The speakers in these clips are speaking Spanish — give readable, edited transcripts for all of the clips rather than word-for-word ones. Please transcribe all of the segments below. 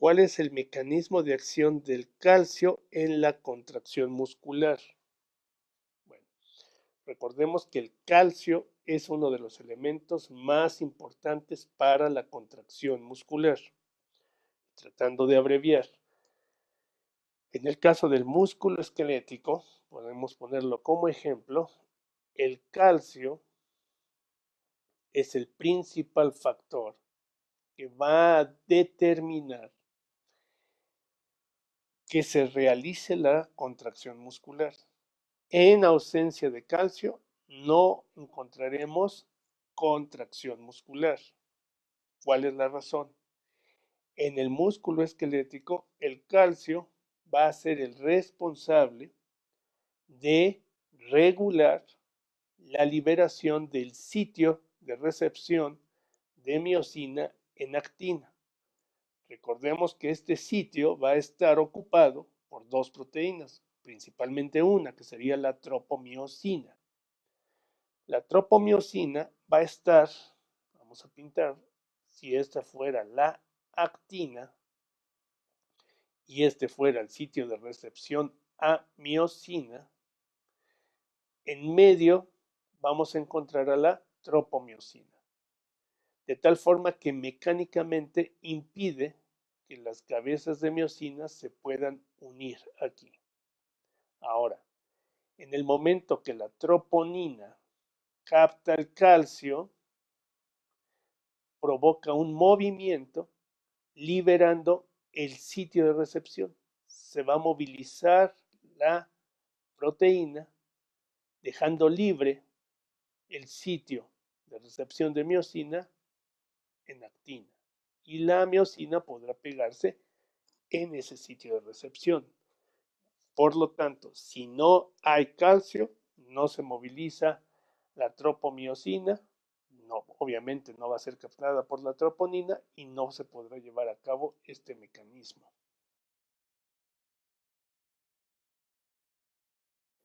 ¿Cuál es el mecanismo de acción del calcio en la contracción muscular? Bueno, recordemos que el calcio es uno de los elementos más importantes para la contracción muscular. Tratando de abreviar, en el caso del músculo esquelético, podemos ponerlo como ejemplo, el calcio es el principal factor que va a determinar que se realice la contracción muscular. En ausencia de calcio, no encontraremos contracción muscular. ¿Cuál es la razón? En el músculo esquelético, el calcio va a ser el responsable de regular la liberación del sitio de recepción de miosina en actina. Recordemos que este sitio va a estar ocupado por dos proteínas, principalmente una que sería la tropomiosina. La tropomiosina va a estar, vamos a pintar, si esta fuera la actina y este fuera el sitio de recepción a miosina, en medio vamos a encontrar a la tropomiosina, de tal forma que mecánicamente impide que las cabezas de miosina se puedan unir aquí. Ahora, en el momento que la troponina capta el calcio, provoca un movimiento liberando el sitio de recepción. Se va a movilizar la proteína dejando libre el sitio de recepción de miosina en actina y la miosina podrá pegarse en ese sitio de recepción. Por lo tanto, si no hay calcio, no se moviliza la tropomiosina, no, obviamente no va a ser captada por la troponina y no se podrá llevar a cabo este mecanismo.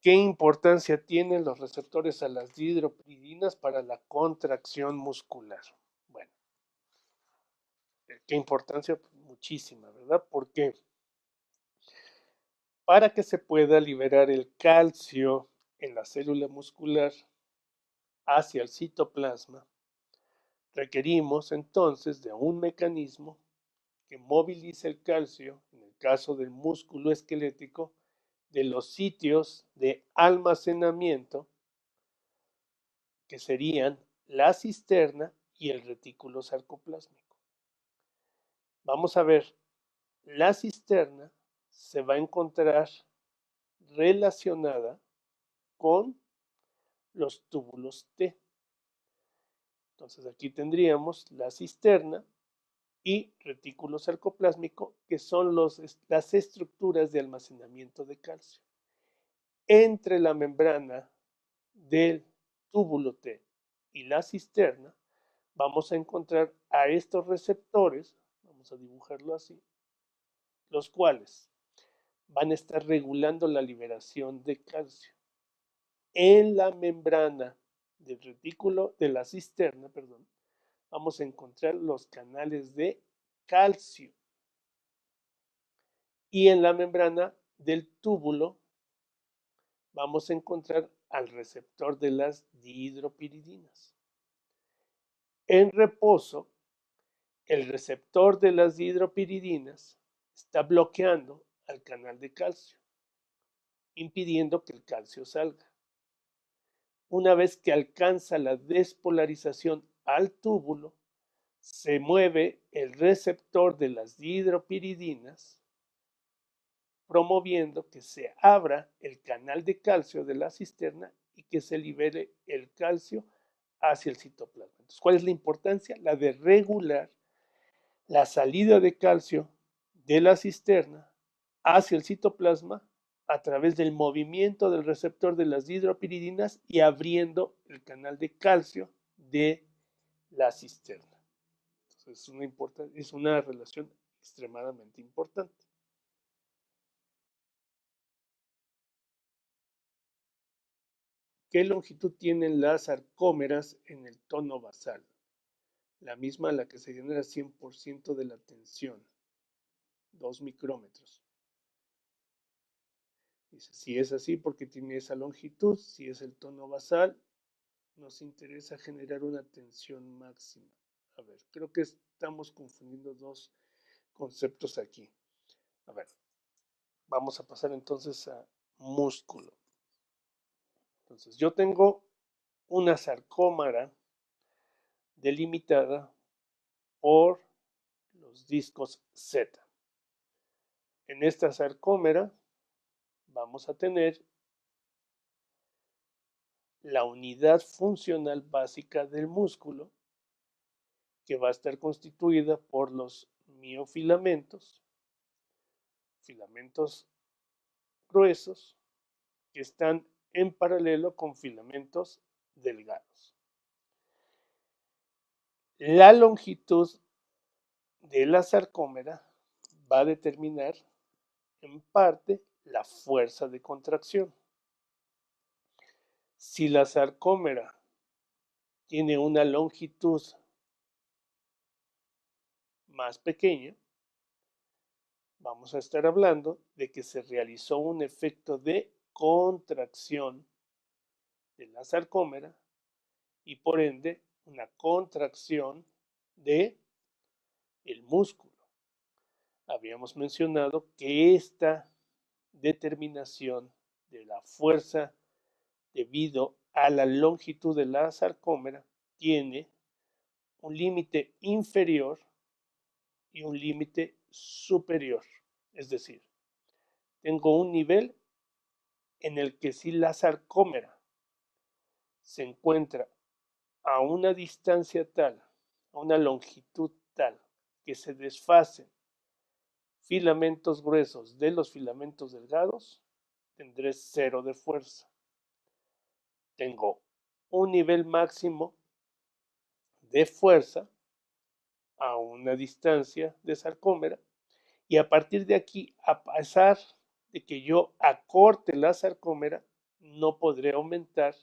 ¿Qué importancia tienen los receptores a las dihidropiridinas para la contracción muscular? Bueno, ¿qué importancia? Muchísima, ¿verdad? Porque para que se pueda liberar el calcio en la célula muscular hacia el citoplasma, requerimos entonces de un mecanismo que movilice el calcio, en el caso del músculo esquelético, de los sitios de almacenamiento que serían la cisterna y el retículo sarcoplásmico. Vamos a ver, la cisterna se va a encontrar relacionada con los túbulos T. Entonces aquí tendríamos la cisterna y retículo sarcoplásmico, que son las estructuras de almacenamiento de calcio. Entre la membrana del túbulo T y la cisterna, vamos a encontrar a estos receptores, vamos a dibujarlo así, los cuales van a estar regulando la liberación de calcio. En la membrana del retículo, de la cisterna, perdón, vamos a encontrar los canales de calcio. Y en la membrana del túbulo vamos a encontrar al receptor de las dihidropiridinas. En reposo, el receptor de las dihidropiridinas está bloqueando al canal de calcio, impidiendo que el calcio salga. Una vez que alcanza la despolarización al túbulo, se mueve el receptor de las dihidropiridinas, promoviendo que se abra el canal de calcio de la cisterna y que se libere el calcio hacia el citoplasma. Entonces, ¿cuál es la importancia? La de regular la salida de calcio de la cisterna hacia el citoplasma a través del movimiento del receptor de las dihidropiridinas y abriendo el canal de calcio de la cisterna. Entonces es una relación extremadamente importante. ¿Qué longitud tienen las sarcómeras en el tono basal? La misma a la que se genera 100% de la tensión. 2 micrómetros. Dice, si es así porque tiene esa longitud, si es el tono basal, nos interesa generar una tensión máxima. A ver, creo que estamos confundiendo dos conceptos aquí. A ver, vamos a pasar entonces a músculo. Entonces, yo tengo una sarcómara delimitada por los discos Z. En esta sarcómera vamos a tener la unidad funcional básica del músculo, que va a estar constituida por los miofilamentos, filamentos gruesos, que están en paralelo con filamentos delgados. La longitud de la sarcómera va a determinar en parte la fuerza de contracción. Si la sarcómera tiene una longitud más pequeña, vamos a estar hablando de que se realizó un efecto de contracción de la sarcómera y por ende una contracción de el músculo. Habíamos mencionado que esta determinación de la fuerza debido a la longitud de la sarcómera tiene un límite inferior y un límite superior. Es decir, tengo un nivel en el que si la sarcómera se encuentra a una distancia tal, a una longitud tal, que se desfacen filamentos gruesos de los filamentos delgados, tendré cero de fuerza. Tengo un nivel máximo de fuerza a una distancia de sarcómera y a partir de aquí, a pesar de que yo acorte la sarcómera, no podré aumentar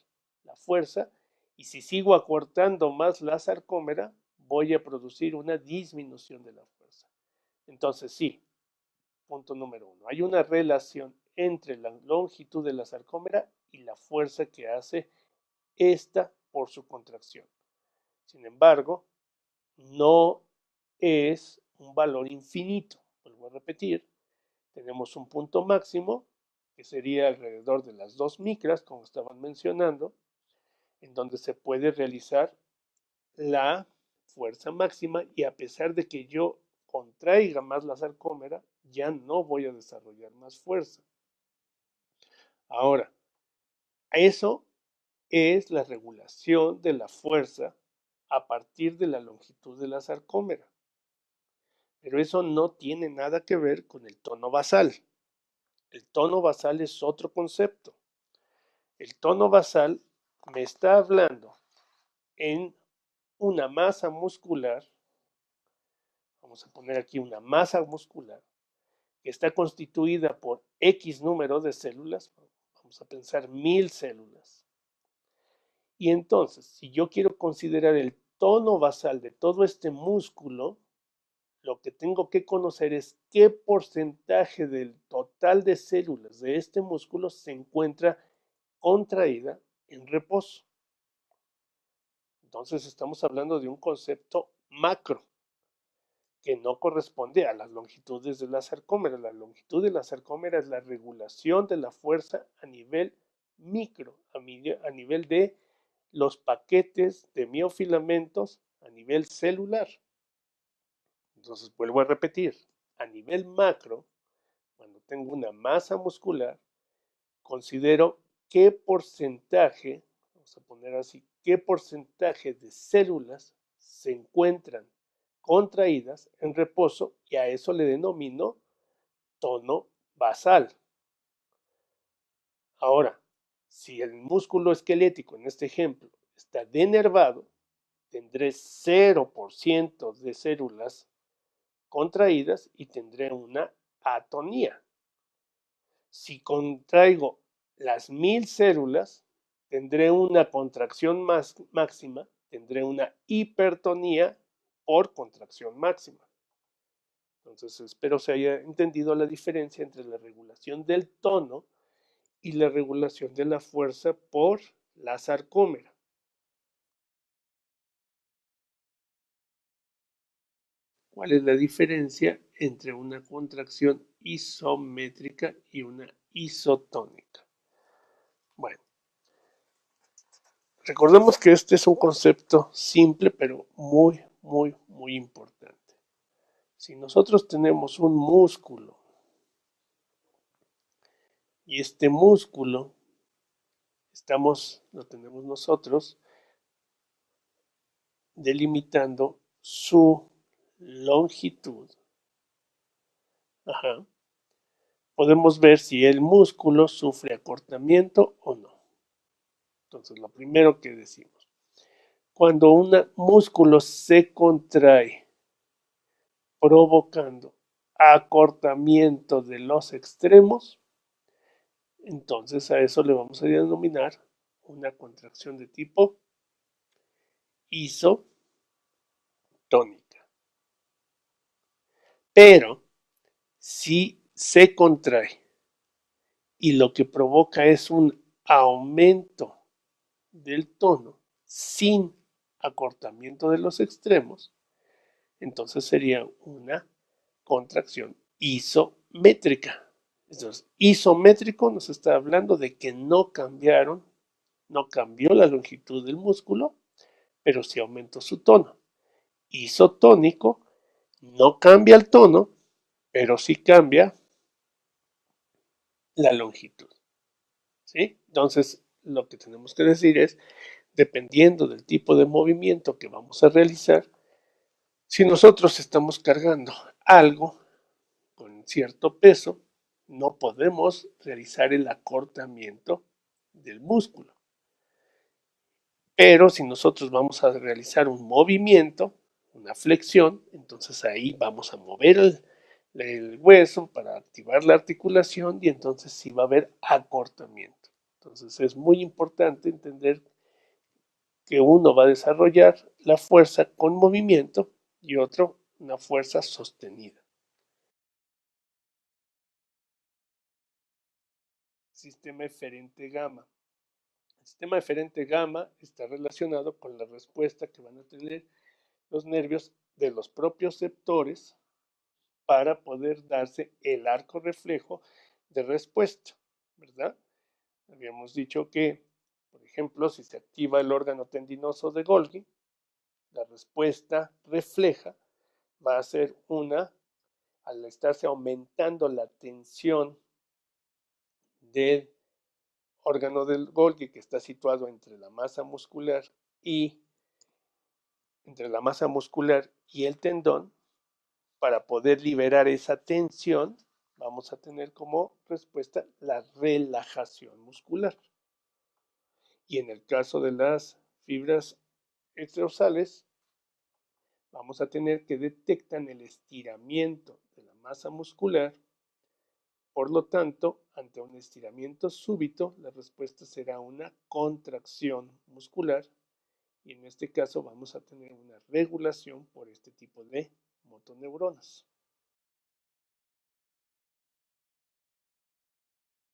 la fuerza y si sigo acortando más la sarcómera, voy a producir una disminución de la fuerza. Entonces, sí, punto número uno, hay una relación entre la longitud de la sarcómera y la fuerza que hace esta por su contracción. Sin embargo, no es un valor infinito. Vuelvo a repetir, tenemos un punto máximo que sería alrededor de las 2 micras, como estaban mencionando, en donde se puede realizar la fuerza máxima y a pesar de que yo contraiga más la sarcómera, ya no voy a desarrollar más fuerza. Ahora, eso es la regulación de la fuerza a partir de la longitud de la sarcómera. Pero eso no tiene nada que ver con el tono basal. El tono basal es otro concepto. El tono basal me está hablando en una masa muscular, vamos a poner aquí una masa muscular, que está constituida por X número de células, vamos a pensar 1000 células. Y entonces, si yo quiero considerar el tono basal de todo este músculo, lo que tengo que conocer es qué porcentaje del total de células de este músculo se encuentra contraída en reposo. Entonces estamos hablando de un concepto macro que no corresponde a las longitudes de la sarcómera. La longitud de la sarcómera es la regulación de la fuerza a nivel micro, a nivel de los paquetes de miofilamentos a nivel celular. Entonces vuelvo a repetir, a nivel macro, cuando tengo una masa muscular, considero qué porcentaje, vamos a poner así, qué porcentaje de células se encuentran contraídas en reposo y a eso le denomino tono basal. Ahora, si el músculo esquelético en este ejemplo está denervado, tendré 0% de células contraídas y tendré una atonía. Si contraigo las 1000 células, tendré una contracción máxima, tendré una hipertonía por contracción máxima. Entonces, espero se haya entendido la diferencia entre la regulación del tono y la regulación de la fuerza por la sarcómera. ¿Cuál es la diferencia entre una contracción isométrica y una isotónica? Bueno, recordemos que este es un concepto simple, pero muy importante. Si nosotros tenemos un músculo y este músculo lo tenemos nosotros delimitando su longitud, ajá, podemos ver si el músculo sufre acortamiento o no. Entonces, lo primero que decimos, cuando un músculo se contrae provocando acortamiento de los extremos, entonces a eso le vamos a denominar una contracción de tipo isotónica. Pero si se contrae y lo que provoca es un aumento del tono sin acortamiento de los extremos, entonces sería una contracción isométrica. Entonces, isométrico nos está hablando de que no cambió la longitud del músculo, pero sí aumentó su tono. Isotónico no cambia el tono, pero sí cambia la longitud. ¿Sí? Entonces, lo que tenemos que decir es, dependiendo del tipo de movimiento que vamos a realizar, si nosotros estamos cargando algo con cierto peso, no podemos realizar el acortamiento del músculo. Pero si nosotros vamos a realizar un movimiento, una flexión, entonces ahí vamos a mover el hueso para activar la articulación y entonces sí va a haber acortamiento. Entonces es muy importante entender que uno va a desarrollar la fuerza con movimiento y otro una fuerza sostenida. Sistema eferente gamma. El sistema eferente gamma está relacionado con la respuesta que van a tener los nervios de los propios receptores para poder darse el arco reflejo de respuesta, ¿verdad? Habíamos dicho que, por ejemplo, si se activa el órgano tendinoso de Golgi, la respuesta refleja va a ser al estarse aumentando la tensión del órgano del Golgi que está situado y entre la masa muscular y el tendón, para poder liberar esa tensión, vamos a tener como respuesta la relajación muscular. Y en el caso de las fibras extraorsales, vamos a tener que detectan el estiramiento de la masa muscular. Por lo tanto, ante un estiramiento súbito, la respuesta será una contracción muscular y en este caso vamos a tener una regulación por este tipo de motoneuronas.